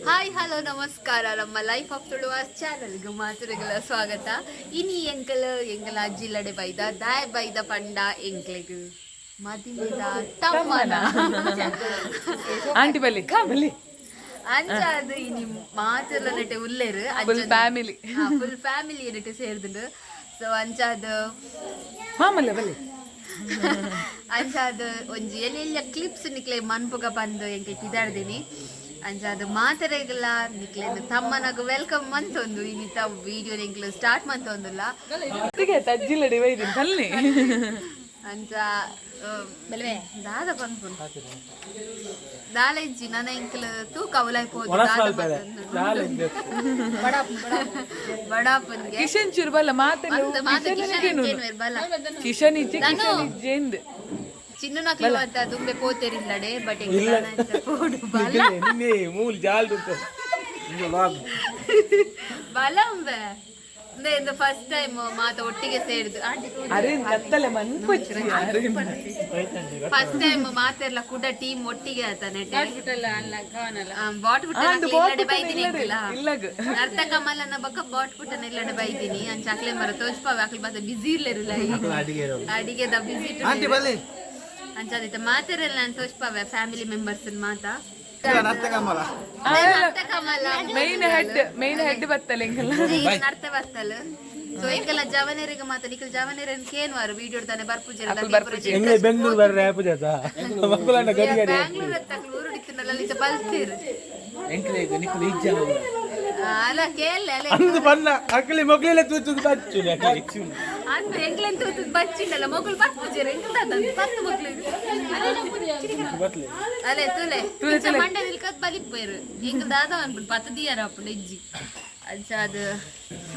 Hi hello ನಮಸ್ಕಾರ ನಮ್ಮ life of Tuluvas ಚಾನಲ್ಗೆ ಮಾತುರೆಗಳ ಸ್ವಾಗತ. ಇನಿ ಎಂಕಲ ಅಜ್ಜಿಲಡೆ ಬೈದ ದಾಯ್ ಬೈದ ಪಂಡ ಎಂಕ್ಲೆಗ್ ಮದಿಮೆದ ತಮ್ಮನ ಆಂಟಿ ಬಲ್ಲಿ ಕಾ ಬಲ್ಲಿ ಅಂಚಾದು ಇನಿ ಮಾತೆಲ್ಲ ನೆಟ್ಟೆ ಉಲ್ಲೇರು ಫುಲ್ ಫ್ಯಾಮಿಲಿ ನೆಟ್ಟೆ ಸೇರ್ದುಂಡು. ಸೊ ಅಂಚಾದು ಮಾಮಲ್ಲ ಬಲ್ಲಿ ಅಂಚಾದು ಒಂಜಿ ಎಲ್ಲ ಕ್ಲಿಪ್ಸ್ ನಿಕ್ಲೆ ಮನ್ಪುಗ ಬಂದು ಎಂಕ್ಲೆ ಪಿದಾಡ್ದೀನಿ. ಅಂಚಾದು ಮಾತೆರೆಗಲ ನಿಕ್ಲೆ ತಮ್ಮನಗ ವೆಲ್ಕಮ್ ಮಂತೊಂದು ಇನ್ನಿತ ವಿಡಿಯೋ ನಿಕ್ಲೆ ಸ್ಟಾರ್ಟ್ ಮಂತೊಂದುಲ್ಲ ಅಜ್ಜಿಲಡಿ ಬೈದಿನಿ ಬಲ್ಲಿ ಅಂಚ ದಾದ ಪನ್ಪುಂಡು ದಾಲ ಇಜ್ಜಿ ನನ್ನ ಎಂಕ್ಲ ತೂಕ ಅವಲೈಪೋದು ಬಡಾಪನ್ಗೆ ಕಿಶನ್ ಚೂರು ಬಲ್ಲ ಕಿಶನ್ ಇಜ್ಜಿ ಕಿಶನ್ ಇಜ್ಜೆಂದು ಚಿನ್ನು ನಕ್ಲು ಅಂತ ದುಂಬೆ ಪೋತೆರಿಲ್ಲಡೆ ಬಟ್ ಬಲಂಬೆ இந்த ஃபர்ஸ்ட் டைம் மாத்த ஒட்டிಗೆ ಸೇರಿದ್ದು ಅರೆ ಕತ್ತಲೆ ಮನ್ಪುಚ್ಚಿ ಫಸ್ಟ್ ಟೈಮ್ ಮಾತೆರ್ಲ ಕೂಡ ಟೀಮ್ ಒಟ್ಟಿಗೆ ಆತನೆ ಬಾಟ್ ಪುಟ್ಟನ ಇಲ್ಲಡೆ ಬೈದಿನಿ ಇಲ್ಲಗ ನರ್ತಕಮಲನ ಬಕ್ಕ ಬಾಟ್ ಪುಟ್ಟನ ಇಲ್ಲಡೆ ಬೈದಿನಿ ಅಂಚ ಅಕ್ಲೆ ಮರ ತೋಜ್ಪಾವ ಅಕ್ಲೆ ಬತ್ತ ಬಿಸಿ ಇರ್ಲಿರಲ್ಲ ಅಡಿಗೆ ದ ಬಿಸಿ ಅಂಚಾದಿತ್ತ ಮಾತೆರೆಲ್ಲ ನಾನು ತೋಜ್ಪಾವ ಫ್ಯಾಮಿಲಿ ಮೆಂಬರ್ಸ್ ಮಾತಾ ಮೈನ್ ಹೆಡ್ ಬತ್ತಲ್ಲ ನರ್ತ ಬತ್ತಲ್ಲ. ಸೊ ಎಂಕಲ ಜವನೇರಿಗೆ ಮಾತ ನಿಖಲ್ ಜವನೇರನ್ ಕೇನ್ವಾರು ವಿಡಿಯೋ ತಾನೆ ಬರ್ಪುಜೆ ಬೆಂಗಳೂರು ಬರ್ರೆ ಬ್ಯಾಂಗ್ಳೂರ್ ತಕ್ಲು ಊರುಡಿತ್ತಿನಲ್ಲ ಲಿಚ ಬಲ್ತೀರು ಅಲ್ಲ ಕೇಳಲೆ ಅಂದು ಬನ್ನ ಅಕ್ಕಲಿ ಮೊಗಲೆಲ್ಲ ತೂತು ಬಚ್ಚು ಅಂದು ಎಂಕ್ಲೆನ್ ತೂತು ಬಚ್ಚಿಂಡಲ್ಲ ಮೊಗಲ್ ಬರ್ಪುಜೆ ಎಂಕಲ್ದ ಪತ್ತು ಮೊಗಲಿಗೆ ಅಲೆ ತುಲೆ ಮಂಡೆ ನಿಲ್ಕತ್ ಬಲಿಪ್ಪೇರು ಎಂಕ ದಾದ ಅನ್ಬಿಟ್ಟು ಪತ್ತು ದಿಯಾರ ಅಪ್ಪು ಇಜ್ಜಿ ಅಂಚ ಅದು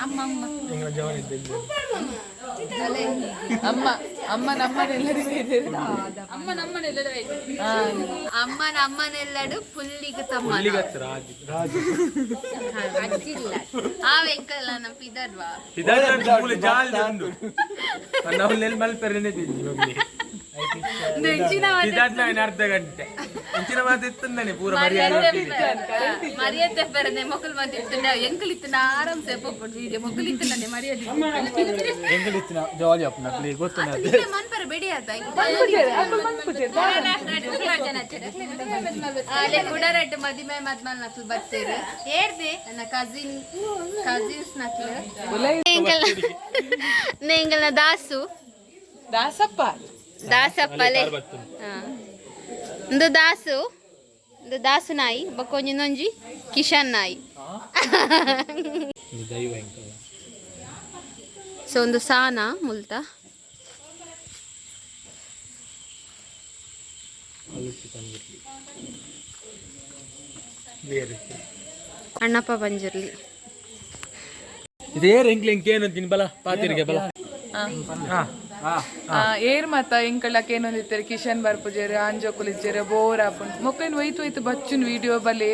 ಅಮ್ಮ ಅಮ್ಮ ನಮ್ಮನೆಲ್ಲಡು ಪುಲ್ಲಿಗ್ ತಮ್ಮನ ಆ ವೆಂಕಲ್ಲ ನಮ್ಮ ಪಿದರ್ವಾ ಅರ್ಧ ಗಂಟೆ ಹೆಚ್ಚಿನ ಮಾತಿತ್ತಂದಾನೆ ಪೂರ ಮರ್ಯಾದೆ ಬರನೆ ಮಕ್ಕಳು ಮಾತಿತ್ತು ಎಂಕಲಿತ್ತು ಆರಾಮ್ಸೆ ಹೋಗ್ಬಿಟ್ಟು ವಿಡಿಯೋ ಮಕ್ಕಳು ಇತ್ತು ನನಗೆ ಮರ್ಯಾದೆ ಎಂಗಲಿತ್ತಿನ ಜಾಲಿ ಅಪ್ಪನ ಗೊತ್ತು ಮನ್ಪರ ಬೆಡಿ ಆತ ಕುಡರಟ್ಟು ಮದಿಮೆ ಮದ್ಮಲ್ ನಕ್ಲು ಬರ್ತೀರಿ ಹೇಳ್ದೆ ನನ್ನ ಕಸಿನ್ಸ್ ನಕ್ಲು ನೆಂಗಲ್ನ ದಾಸಪ್ಪಲೆ ಒಂದು ದಾಸು ನಾಯಿ ಬಕ್ಕೊಂಜಿ ಕಿಶನ್ ನಾಯಿ. ಸೊ ಒಂದು ಸಾನ ಮುಲ್ತ ಅಣ್ಣಪ್ಪ ಬಂಜಿರ್ಲಿ ಇದೇರ್ ಎಂಕ್ಲೇನು ತಿನ್ ಬಲ ಪಾತಿರಿಗೆ ಬಲ ಏರ್ ಮತ್ತ ಎಂಕಳಕ್ಕೆ ಏನೊಂದಿತ್ತಾರೆ ಕಿಶನ್ ಬರ್ಪುಜೇರೆ ಅಂಜೋ ಕುಲಿಜೇರೆ ಬೋರ್ ಹಾಕೊಂಡು ಮೊಕ್ಕೇನು ಒಯ್ತು ಬಚ್ಚುನ್ ವಿಡಿಯೋ ಬಲೆ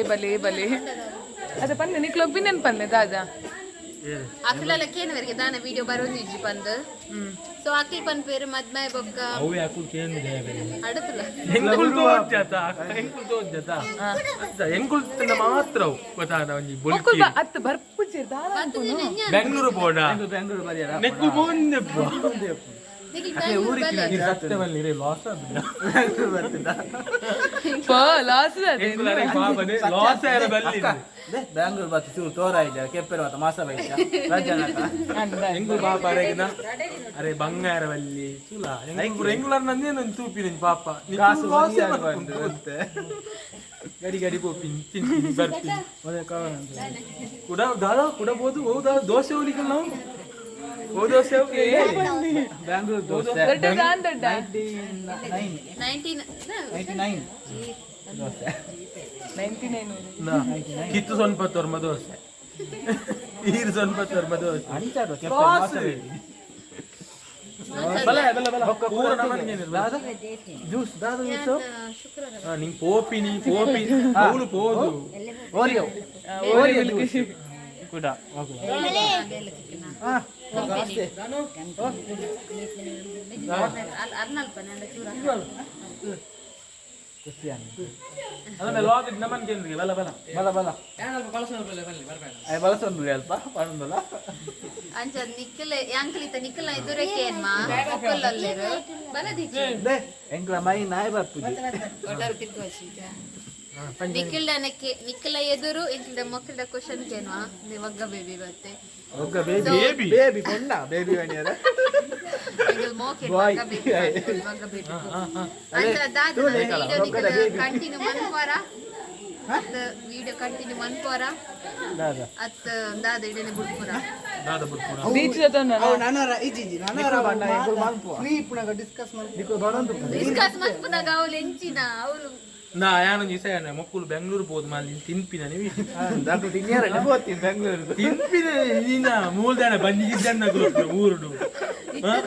ಅದ ಪನ್ನೆ ನಿಕ್ಲು ಒಬ್ಬಿನೇನು ಪನ್ನೆ ದಾದ ಅಕ್ಲೆಲ್ಲ ಕೇನ್ವರಿಗೆ ದಾನ ವಿಡಿಯೋ ಬರೋದು ಇಜ್ಜಿ ಬಂದು ಸೊ ಅಕ್ಲಿ ಪನ್ ಪೇರು ಮದ್ಮೆ ಬೊಕ್ಕ ಅವು ಯಾಕು ಕೇನ್ ಅಡತಲ್ಲ ಎಂಕುಲ್ ತೋಜ್ಜತ ಎಂಕುಲ್ ತನ್ನ ಮಾತ್ರ ಗೊತ್ತಾದ ಒಂಜಿ ಬೊಲ್ಕಿ ಅತ್ತ ಬರ್ಪುಜೇರೆ ದಾದ ಬೆಂಗಳೂರು ಬೋಡ ನೆಕ್ಕುಲ್ ಬೋಂದೆಪ್ಪ ಬ್ಯಾಂಗ್ಳೂರ್ ಬತ್ತ ಚೂರು ತೋರ ಇದ್ದಾರೆ ಕೆಪ್ಪೆರ ಮತ್ತ ಮಾಸ ಬೈತ ಎಂಗುಲ್ ಪಾಪ ಅರೆ ಬಂಗಾರವಲ್ಲಿ ಚೂಲ ಎಂಗುಲರ್ ನಂದೇನು ತೂಪಿನ ಪಾಪ ಗಡಿ ಪೋಪಿನ್ ತಿಂತೀನಿ ಬರ್ತೀನಿ ಕೂಡ ದಾದಾ ಕೊಡಬಹುದು ಹೌದಾ ದೋಸೆ ಹೋಲಿಕಲ್ ನಾವು ದೋಸೆ ಬ್ಯಾಂಗ್ಳೂರ್ ದೋಸೆ 99 ಕಿತ್ತು ಸೊನ್ಪತ್ತೋರ್ಮ ದೋಸೆ ಈರು ಸೊನ್ಪತ್ತೋರ್ಮ ದೋಸೆ ಜ್ಯೂಸ್ ದಾದ ಜ್ಯೂಸು ನಿಂಗೆ ಪೋಪಿ ಅವಳು ಪೋದು ಓರಿಯೋ ಕೂಡ ಅದನ್ನ ಲಾಗ್ ನಮನ್ ಕೇಂದ್ರಿಗೆ ಬಲ ಬಲ ಬಲ ಬಲ ay balasonu helpa panundala ಅಂಚ ನಿಕ್ಕಲ ಯಾಂಕಲಿತ ನಿಕ್ಕಲ ಎದುರಕೇನ್ಮಾ ಒಕ್ಕಲಲ್ಲೆರು ಬಲದಿಚ್ಚಿ de engla mai nai barpuji ಒಟಾರು ತಿರ್ಕೋಚಿ ನಿಕ್ಕಲ ಎದುರು ಇಂದ ಮಕ್ಕಳ ಕ್ವಶನ್ ಕೇನ್ವಾ ನಿವಗ್ಗ ಬೇಬಿ ಬತ್ತೆ ogga baby baby ponna baby vaniyara angle ಮೋಕೆ ವಗ್ಗ ಬೇಬಿ ವಗ್ಗ ಬೇಬಿ ಅಂಚ ದಾದ ವಿಡಿಯೋ ಕಂಟಿನ್ಯೂ ಮನ್ಪೋರ ಅತ್ತ ವಿಡಿಯೋ ಕಂಟಿನ್ಯೂ ಮನ್ಪೋರ dada ಅತ್ತ ದಾದ ಇಡನೆ ಬಿಡ್ಪುರ ಬೀಚ್ ಜೊತೆನ ನಾನರ ಇಜ್ಜಿ ನಾನರ banna engul manpu ಫ್ರೀ ಪುನಗ ಡಿಸ್ಕಸ್ ಮಾಡಿ dikko banandu ಡಿಸ್ಕಸ್ ಮನ್ಪುನಾಗ ಅವಳು ಎಂಚಿನ ಅವಳು ನಾ ಯಾನು ಇಸಯನ ಮಕ್ಕಳು ಬೆಂಗಳೂರು ಹೋದ್ ಮಾಲಿ ತಿನ್ಪಿನ ನೀವು dadu tinniyara libotin bangalore ತಿನ್ಪಿನ ನೀನ ಮೂಲ್ದಾನ ಬಂದಿದ್ದನ್ನ ಗ್ರೂಪ್ ಊರುಡು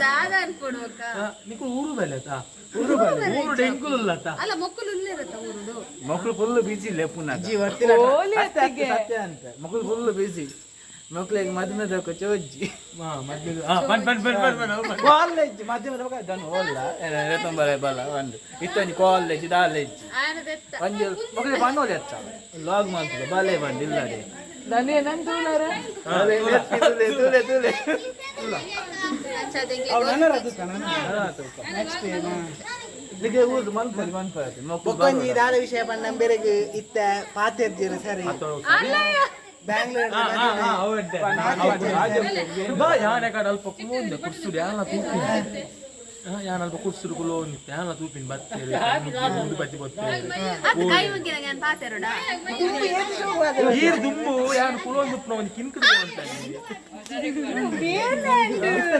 ದಾದ ಅನ್ಕೊಡ್ಬೇಕ ನಿಕ್ಕು ಊರು ಬೆಲೆತಾ uru bale ಊರು ಡೆಂಕುಲಲ್ಲತಾ ಅಲ್ಲ ಮಕ್ಕಳು ಇಲ್ಲಿರತ್ತ ಊರುಡು ಮಕ್ಕಳು ಫುಲ್ ಬಿಜಿ ಲೆಪ್ಪುನ ಇಜ್ಜಿ ಬರ್ತೀರ ಓಲಿ ಅತ್ತಿಗೆ ಸತ್ಯ ಅಂತ ಮಕ್ಕಳು ಫುಲ್ ಬಿಜಿ ಮಕ್ಕಳಿಗೆ ಮದುವೆ ದೊಕ್ಕ ಚೋಜ್ಜಿ ಮತ್ತೆ ಬನ್ ಕಾಲೇಜ್ ಮದುವೆ ದೊಕ್ಕ ದನ್ ಹೋಲ್ಲ ರೆತಂಬರೆ ಬಲ ಒಂದು ಇತ್ತನಿ ಕಾಲೇಜ್ ದಾಲೇಜ್ ಆನದೆತ್ತ ಒಂದು ಮಕ್ಕಳಿಗೆ ಬನ್ನೋಲೆ ಅಚ್ಚ ಲಾಗ್ ಮಾಡ್ತಿದ್ದೆ ಬಾಲೆ ಬಂದು ಇಲ್ಲಡೆ ದನಿ ನನ್ ತೂಲಾರ ತುಲೆ ತುಲೆ ತುಲೆ ಅಚ್ಚದೆಂಗೆ ಅವ್ ನಾನರ ಅದು ನೆಕ್ಸ್ಟ್ ನಿಗೆ ಊರು ಮನ್ಪರಿ ಮಕ್ಕಳು ಬೊಕ್ಕೊಂಜಿ ದಾದ ವಿಷಯ ಪನ್ನ ಬೇರೆಗೆ ಇತ್ತ ಪಾತೆರ್ಜಿರ ಸರಿ ಬ್ಯಾಂಗ್ಳೂರ್ ಯಾನಕಾಡ ಅಲ್ಪ ಮುಂದೆ ಕುರ್ಸುಡು ಯಾನ ತೂಪಿನ ಯಾನ ಅಲ್ಪ ಕುರ್ಸುಡು ಕುಲೋ ನಿತ್ತೆ ಯಾನ ತೂಪಿನ ಬತ್ತೇರಿ ಮುಂದೆ ಬತ್ತಿ ಬತ್ತೇರಿ ಅದು ಕೈ ಮುಗಿನ ನಾನು ಪಾತೆರೋಡ ಈರು ದುಂಬು ಯಾನು ಕುಲೋ ದುಪ್ಪನ ಒಂದು ಕಿನ್ಕಡು ಅಂತ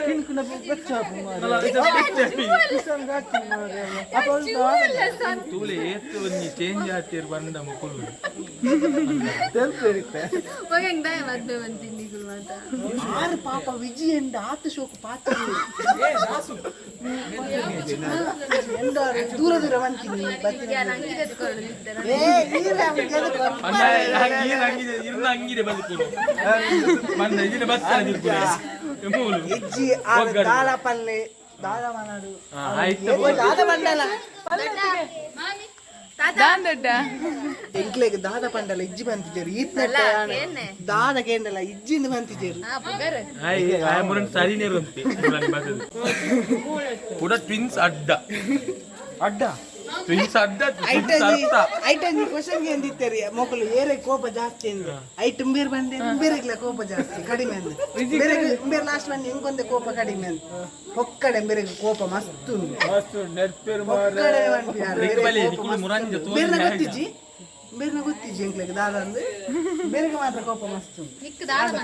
ಕಿನ್ಕುನ ಬೆಚ್ಚಾಪು ತೂಲೆ ಏತ್ತು ಒಂದು ಚೇಂಜ್ ಆಗ್ತೀರಿ ಬಂದ ಮಕ್ಕಳು ತೆಲ್ಪೇರಿತ್ತೆ ಮಗಂಗ್ ದಯ ಮದ್ವೆ ಬಂತೀನಿ ಗುರು ಮಾತ ಆರು ಪಾಪ ವಿಜಿ ಎಂದ ಆತ ಶೋಕ ಪಾತ್ರ ದೂರ ದೂರ ಬಂತೀನಿ ಯಾರು ಹಂಗಿದೆ ತಗೊಳ್ಳಿದ್ದಾರೆ ಇರ್ನ ಹಂಗಿದೆ ಬದುಕುಡು ಬಂದ ಇದನ್ನ ಬಸ್ತಾನೆ ಮೂಲು ಇಜ್ಜಿ ದಾಲ ಪಲ್ಲೆ ದಾದ ಮನಾಡು ಆಯ್ತು ದಾದ ಬಂಡಲ ಮಾಮಿ ದಾನ್ ದೊಡ್ಡ ಎಂಕ್ಲೆಗ್ ದಾದ ಪಂಡಲ ಇಜ್ಜಿ ಬಂತಿದ್ದೇರು ಈತ್ ದಾದ ಕೇಂಡಲ ಇಜ್ಜಿಂದ ಬಂತಿದ್ದೇರು ಪುಗರ್ ಮುರನ್ ಸರಿನೇರು ಅಂತೆ ಕೂಡ ಟ್ವಿನ್ಸ್ ಅಡ್ಡ ಅಡ್ಡ ಟ್ವಿನ್ಸ್ ಅಡ್ಡ ಅರ್ಥ ಐಟನ್ ಕ್ವಶನ್ ಎಂದಿತ್ತೇರಿ ಮಕ್ಕಳು ಏರೆ ಕೋಪ ಜಾಸ್ತಿ ಅಂದ್ರೆ ಐಟಮ್ ಬೇರೆ ಬಂದೆ ಬೇರೆಗ್ಲ ಕೋಪ ಜಾಸ್ತಿ ಕಡಿಮೆ ಅಂದ್ರೆ ಬೇರೆ ಲಾಸ್ಟ್ ಬಂದು ಹೆಂಗೊಂದೆ ಕೋಪ ಕಡಿಮೆ ಅಂತ ಹೊಕ್ಕಡೆ ಬೇರೆಗೆ ಕೋಪ ಮಸ್ತು ಬೇರೆ ಗೊತ್ತಿಜ್ಜಿ ಬೇರೆ ಗೊತ್ತಿಜ್ಜಿ ಎಂಕ್ಲೆಗೆ ದಾದ ಅಂದ್ರೆ ಬೇರೆಗೆ ಮಾತ್ರ ಕೋಪ ಮಸ್ತು ನಿಕ್ಕ ದಾದ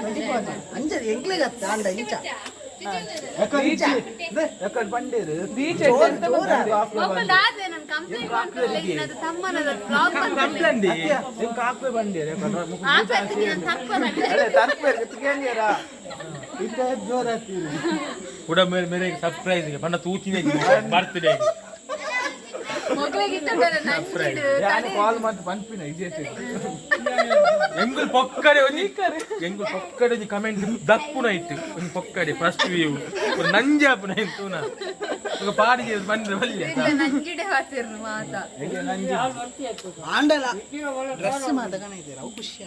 ಅಂಜದ ಎಂಕ್ಲೆಗೆ ಹತ್ತ ಅಂಡ ಇಂಚ ಎಕಡ್ ಬಂಡೇರು ಬೀಚ್ ಮಕ್ಕಳು ದಾದ ನಾನು ಕಂಪ್ಲೇಂಟ್ ಮಾಡ್ಕೊಳ್ಳಿ ಇನ್ನದು ತಮ್ಮನದ ಬ್ಲಾಗ್ ಮಾಡ್ಕೊಳ್ಳಿ ಕಾಕ್ವೆ ಬಂಡೇರು ಆಕತ್ತಿ ನಾನು ತಪ್ಪ ಅರೆ ತರ್ಪೇರು ಕೇಳಿಯರ ಇತ್ತ ಜೋರ ಆಗ್ತೀರಿ ಕೂಡ ಮೇರೆ ಸರ್ಪ್ರೈಸ್ ಗೆ ಬಣ್ಣ ತೂಚಿನೇ ಬರ್ತ್ಡೇ ಮಕ್ಕಳಿಗೆ ಇಟ್ಟದಲ್ಲ ನಂಚಿಡು ಯಾರು ಕಾಲ್ ಮಾಡಿ ಪಂಪಿನ ಇಜೇತಿ ಎಂಗುಲ್ ಪೊಕ್ಕಡೆ ಒಂಜಿ ಎಂಗುಲ್ ಪೊಕ್ಕಡೆ ಒಂಜಿ ಕಮೆಂಟ್ ದಪ್ಪುನ ಇಟ್ಟು ಒಂಜಿ ಪೊಕ್ಕಡೆ ಫಸ್ಟ್ ವ್ಯೂ ನಂಜಾಪುನ ಇತ್ತುನ ಈಗ ಪಾಡಿಗೆ ಬಂದ್ರೆ ಬಲ್ಲೆ ಇಲ್ಲ ನಂಜಿಡೆ ಹಾತಿರ್ನು ಮಾತ ಆಂಡಲ ಡ್ರೆಸ್ ಮಾತ ಕಣ ಇದ್ದೀರ ಅವು ಖುಷಿ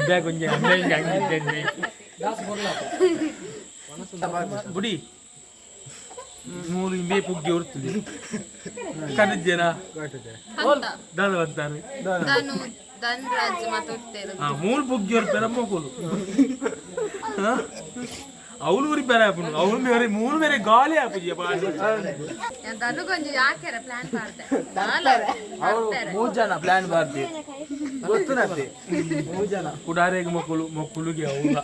ಬ್ಯಾಗ್ ಒಂಜಿ ಹಂಗೆ ಬುಡಿ ಮೂರು ಇಂಬೆ ಪುಗ್ಗಿ ಹೊರ್ತದೆ ಕನಜ್ಜನ ದಾದ ಬರ್ತಾರೆ ನಾನು ಧನ್ರಾಜ್ ಮಾತಾಡ್ತೇನೆ ಮೂರು ಪುಗ್ಗಿ ಹೊರ್ತಾರೆ ಮಕ್ಕಳು ಅವಳು ಉರಿಪಾರ ಆಪುನು ಅವಳು ಬೇರೆ ಮೂರು ಬೇರೆ ಗಾಳಿ ಆಪುಜಿ ನನಗೊಂದು ಯಾಕೆ ಪ್ಲಾನ್ ಮಾಡ್ದೆ ಮೂರು ಜನ ಪ್ಲಾನ್ ಮಾಡ್ತಿ ಗೊತ್ತುನತ್ತೆ ಮೂರು ಜನ ಕುಡಾರೆಗೆ ಮಕ್ಕಳಿಗೆ ಅವಳ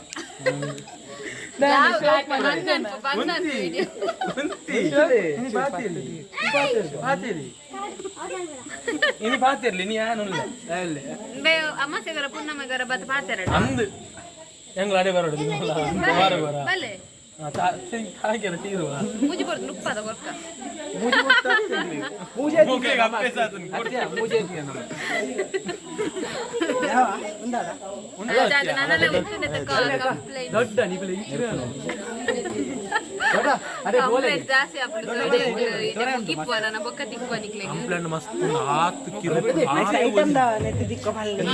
ಇನಿ ಪಾತಿರ್ಲಿ ನೀ ಯಾನು ಅಮ್ಮಸೆಗರ ಪುನ್ನಮ್ಮಗರ ಬತ್ ಪಾತೆರ ಅಂದು ಹೆಂಗ್ ಅಡೆ ಬರೋದು ಬಲ್ಲೆ ಹಾಗೆಲ್ಲ ತೀರುವ ಮುಜಿ ಬರ್ದು ನುಪ್ಪದ ವರ್ಕ ದೊಡ್ಡ ಕಂಪ್ಲೇಂಟ್ ಜಾಸ್ತಿ ಆಗ್ಬಿಟ್ಟು ಕಿಪ್ಪುವ ನನ್ನ ಬೊಕ್ಕ ತಿಕ್ಕುವ ನಿಕ್ಲೆ ಕಂಪ್ಲೇಂಟ್ ಮಸ್ತ್ ಆತು ಕಿರು ಐಟಮ್ ನೆತ್ತಿ ತಿಕ್ಕೋ ಬಲ್ಲೆ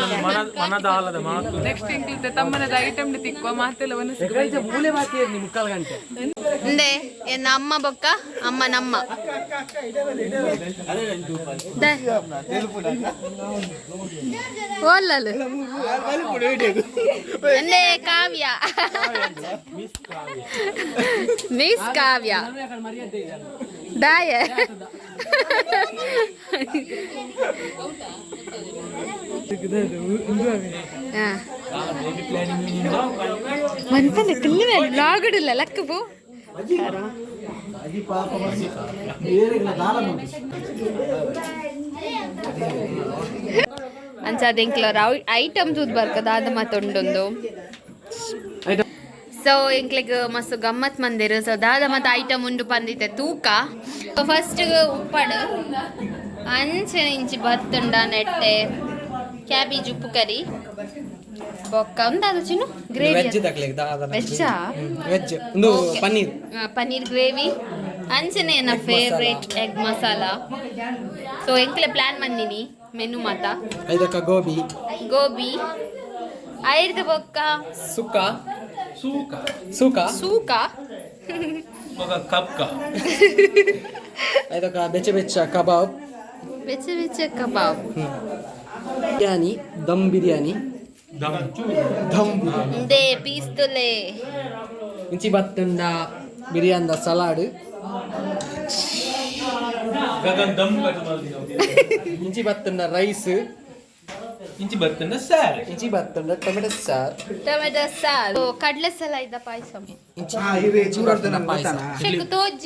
ಮನದಾಲದ ಮಾತು ನೆಕ್ಸ್ಟ್ ಇಂಕ್ಲಿತೆ ತಮ್ಮನದ ಐಟಮ್ ತಿಕ್ಕುವ ಮಾತೆಲ್ಲ ಒಂದು ಮೂಲೆ ಮಾತಿ ನಿಮ್ಮ 3 ಗಂಟೆ ಇಂದೆ ಎನ್ನ ಅಮ್ಮ ಬೊಕ್ಕ ಅಮ್ಮ ನಮ್ಮ ಓಲ್ಲಲು ಅಂದೆ ಕಾವ್ಯ ಮಿಸ್ ಕಾವ್ಯ ದಾಯ ಲಾಗಡಿಲ್ಲ ಲಕ್ಕ ಪೋ ಅಂಚಾದ ಐಟಮ್ ತೂದ್ ಬರ್ಕದ ಅದು ಮತ್ತೊಂದೊಂದು ಸೊ ಇಂಕ್ಲೆಗ್ ಮಸ್ತ್ ಗಮ್ಮತ್ ಮಂದಿರು ಸೊ ದಾದ ಮತ್ತೆ ಐಟಮ್ ಉಂಡು ಬಂದಿತ್ತೆ ತೂಕ ಫಸ್ಟ್ ಉಪ್ಪಡು ಅಂಚನೆ ಇಂಚಿ ಬತ್ತುಂಡ ನೆಟ್ಟೆ ಕ್ಯಾಬೇಜ್ ಉಪ್ಪು ಕರಿ ಬೊಕ್ಕ ಉಂದಾದ ಚಿನ್ನು ಗ್ರೇವಿ ವೆಜ್ಜಾ ಪನ್ನೀರ್ ಗ್ರೇವಿ ಅಂಚನೆ ನನ್ನ ಫೇವ್ರೇಟ್ ಎಗ್ ಮಸಾಲ ಸೊ ಎಂಕ್ಲೆ ಪ್ಲಾನ್ ಮಂದಿನಿ ಮೆನು ಮಾತ ಗೋಬಿ ಐದು ಬೊಕ್ಕ ಸೂಕ ಬೆಚ್ಚ ಕಬಾಬ್ ಬಿರಿಯಾನಿ ದಮ್ ಬಿರಿಯಾನಿ ದೇ ಪೀಸ್ತುಲೆ ಇಂಚಿ ಬತ್ತುಂಡ ಬಿರಿಯಾನಿ ಸಲಾಡ್ ಇಂಚಿ ಬತ್ತುಂಡ ರೈಸ್ ಇಂಚಿ ಬರ್ತಂಡ ಸಾರ್ ಇಂಚಿ ಬತ್ತುಂಡ ಟೊಮೆಟೊ ಸಾರ್ ಕಡ್ಲೆ ಸಲ ಇದ್ದ ಪಾಯಸ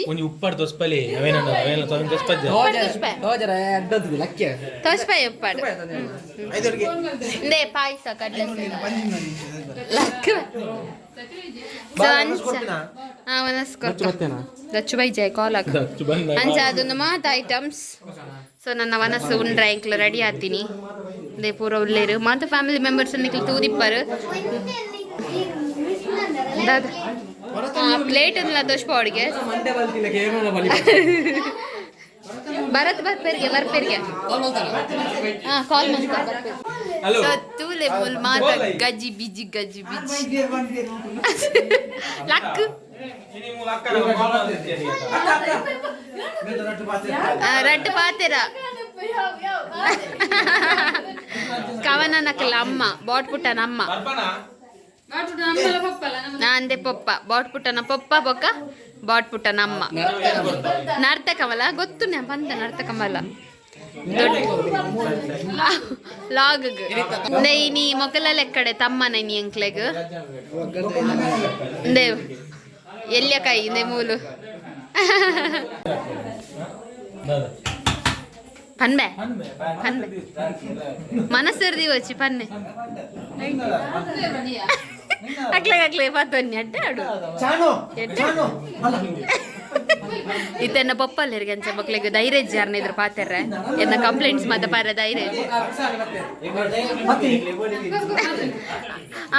ಒಂಜಿ ಉಪ್ಪಾಡು ತೊಸ್ಪಲೆ ಅವೇನ ತೊಸ್ಪಜ್ಜ ತೋಜರ ಅಡ್ಡದ್ದು ಲಕ್ಕೆ ತೋಸ್ಪಾಯ ಉಪ್ಪಾಡು ದೇ ಪಾಯಸ ಕಡ್ಲೆ ದಚ್ಚು ಬೈಜಾಯ್ ಕಾಲ್ ಅಂಚ ಅದೊಂದು ಮಾತು ಐಟಮ್ಸ್ ಸೊ ನನ್ನ ವನಸ್ ಉಂಡ್ರ ಎಂಕ್ಲು ರೆಡಿ ಆತೀನಿ ದೇ ಪೂರ ಉಳ್ಳೇರು ಮಾತು ಫ್ಯಾಮಿಲಿ ಮೆಂಬರ್ಸ್ ನಿಕ್ಲು ತೂದಿಪ್ಪರು ಪ್ಲೇಟ್ ಇಲ್ಲ ದೋಷ ಅಡುಗೆ ಭರತ್ ಬರ್ಪೇರಿಗೆ ಕಾಲ್ ತೂಲೆ ಮುಲ್ ಮಾತ ಗಜ್ಜಿ ಬಿಜಿ ಲಕ್ ರಡ್ಡು ಪಾತೆರ ಕವನ ನಕಲ ಅಮ್ಮ ಬಾಟ್ ಪುಟ್ಟನ ಅಮ್ಮ ಅಂದೆ ಪೊಪ್ಪ ಬಾಟ್ ಪುಟ್ಟನ ಪೊಪ್ಪ ಬೊಕ್ಕ ಬಾಟ್ ಪುಟ್ಟನ ಅಮ್ಮ ನರ್ತಕಮಲ ಗೊತ್ತು ನೇ ಬಂದ ನರ್ತಕಮಲ ಲಾಗ್ ನೀ ಮೊಕಲ ಲೆಕ್ಕಡೆ ತಮ್ಮನ ನೀ ಎಂಕ್ಲೆಗ್ ದೇವ್ ಎಲ್ಲಿಯ ಕೈ ನೇ ಮೂಲು ಪನ್ಬೆ ಮನಸ್ಸರ್ದಿ వచ్చి ಪನ್ನೆ ಅಕ್ಲೆ ಪತ್ತೊನ್ನಿ ಅಡ್ಡಾಡು ಇತ್ತನ್ನ ಪಪ್ಪಲ್ಲರಿಗೆ ಅಂಚ ಮಕ್ಳಿಗೆ ಧೈರ್ಯ ಜಾರ್ನ ಇದ್ರ ಪಾತೆರ್ರೆ ಎನ್ನ ಕಂಪ್ಲೇಂಟ್ಸ್ ಮತ್ತೆ ಪಾರ ಧೈರ್ಯ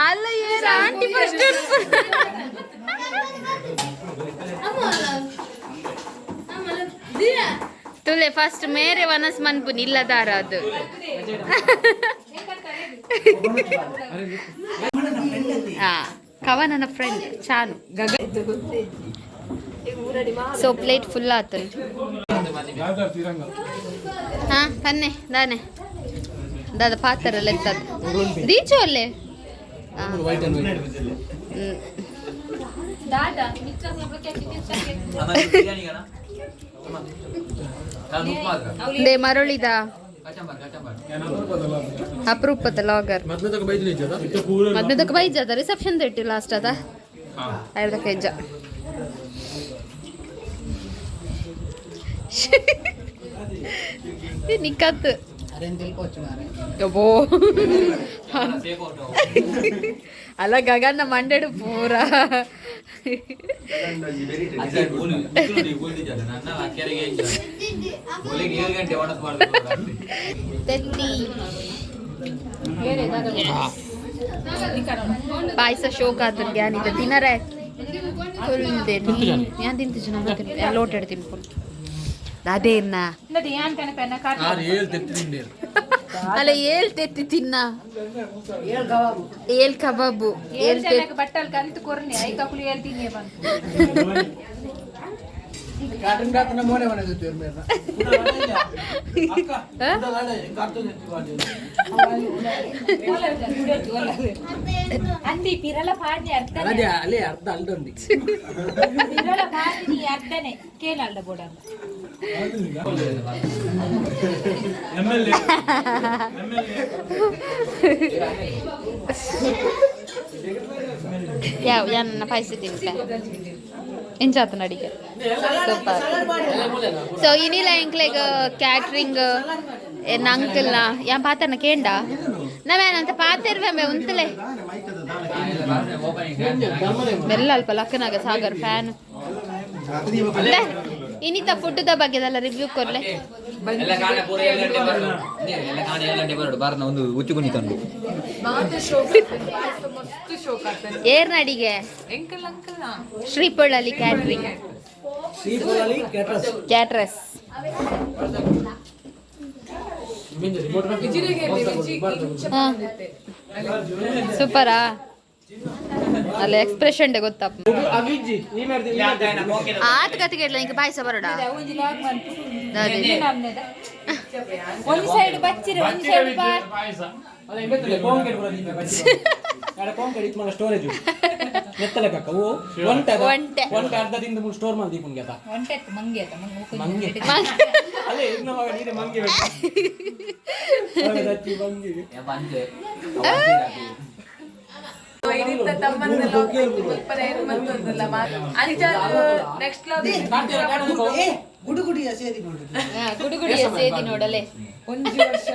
ಅಲ್ಲ ಏರ ಆಂಟಿ ಫಸ್ಟ್ ತುಲೆ ಫಸ್ಟ್ ಮೇರೆ ವನಸ್ ಮನ್ಪುನ್ ಇಲ್ಲದಾರ ಅದು ಕವನನ ಫ್ರೆಂಡ್ ಚಾನು ಸೊ ಪ್ಲೇಟ್ ಫುಲ್ ಆತು ಹಾ ಪನ್ನೆ ದಾನೆ ದಾದ ಪಾತ್ರಲ್ಲ ಎತ್ತದ ದೀಚು ಅಲ್ಲೇ ದೇ ಮರಳಿದ ಅಪರೂಪದ ಲಾಗರ್ ಮದ್ನದಕ್ಕೆ ಬೈಜದ ರಿಸೆಪ್ಷನ್ ಇಟ್ಟು ಲಾಸ್ಟ್ ಅದ ಐದಕ್ಕೆ ಹೆಜ್ಜ ನಿಕ್ಕತ್ತು ಅಲ್ಲ ಗಗನ ಮಂಡೆಡು ಪೂರ ಪಾಯಸ ಶೋಕ ಆತದ ಗ್ಯಾನಿದ ತಿನ್ನರೆ ഞാൻ തിന്നിച്ചു ലോട്ട് എടുത്തിന് ഫുൾ ಅದೇನ ಅಲ್ಲ ಏಳ್ ತೆತ್ತಿ ತಿನ್ನ ಏಳ್ ಕಬಾಬು ಬಟ್ಟಲ್ ಕಂತು ಕೊರ್ನೆ ಐ ಕಕುಲು ಹೇಳ್ತೀನಿ అంది పిరల పాడి అర్థనే ಅದೇ ಅಲ್ಲೇ ಅರ್ಧ ಅಲ್ದೊಂದಿ పిరల పాడి అర్థనే కేనల్డ బోడ ನನ್ನ ಪೈಸೆ ತಿಂತ ಎಂಚಾತನ ಅಡಿಗೆ ಸೂಪರ್ ಸೊ ಇನ್ನಿಲ್ಲ ಎಂಕ್ಲೆಗ್ ಕ್ಯಾಟ್ರಿಂಗ್ ಅಂಕಲ್ನ ಯಾನ್ ಪಾತ್ರನ ಕೇಂಡ ನಾವೇನಂತ ಪಾತಿರ್ವೆ ಉಂತಲೆ ಮೆಲ್ಲ ಅಲ್ಪ ಲಕ್ಕನಾಗ ಸಾಗರ್ ಫ್ಯಾನ್ ಇನ್ನಿತ ಫುಡ್ದ ಬಗ್ಗೆದೆಲ್ಲ ರಿವ್ಯೂ ಕೊರ್ಲೆ ಏರ್ನ ಅಡಿಗೆ ಶ್ರೀಪೊಳ್ಳಲ್ಲಿ ಕ್ಯಾಟ್ರಿಂಗ್ ಕ್ಯಾಟ್ರಸ್ ಸೂಪರಾ ಅಲ್ಲ ಎಕ್ಸ್ಪ್ರೆಷನ್ ಗೊತ್ತಪ್ಪ ಆತ್ ಕತೆ ಕೇಳಲ್ಲ ಇಂಕ ಪಾಯಸ ಬರೋಡ ಒಂದು ಸೈಡ್ ಬಚ್ಚಿರ ಒಂದು ಸೈಡ್ ಪಾಯಸ ಸ್ಟೋರೇಜ್ ಎತ್ತಲಕ್ಕ ಒಂಟೆ ಅರ್ಧದಿಂದ ಸ್ಟೋರ್ ಮಾಡಿ ದೀಪನ್ ಗೆತ ಒಂಟೆ ಮಂಗೆ ಅದ ಮಂಗೆ ಅಲ್ಲೇ ಇನ್ನ ಮಗ ನೀನೆ ಮಂಗೆ ಇದರಿಂದ ತಮ್ಮನ ಉತ್ಪನ್ನ ಏನು ಬಂತಲ್ಲ ನೆಕ್ಸ್ಟ್ ಗುಡುಗುಡಿಯ ಸೇರಿ ನೋಡುದು ಗುಡುಗುಡಿಯ ಸೇದಿ ನೋಡಲೆ ಒಂದು ವರ್ಷ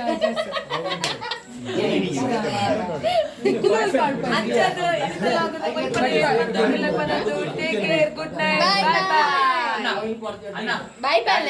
ಗುಡ್ ನೈಟ್ ಬಾಯ್ ಬಾಯ್